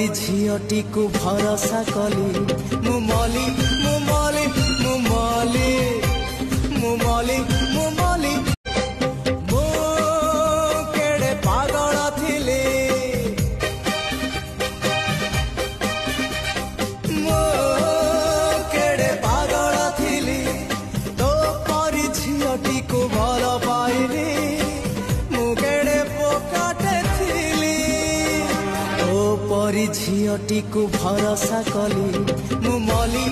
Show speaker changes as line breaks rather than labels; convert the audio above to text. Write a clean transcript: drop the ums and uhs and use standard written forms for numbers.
परी झीटी को भरोसा कली मु मली मु मली मु मली मु मली मु मली मु केड़े पागल थिली मु केड़े पागल थिली तो परी झीटी को भल पाइली मु केड़े पोकाटे थिली परी झीटी को भरोसा कली मु मली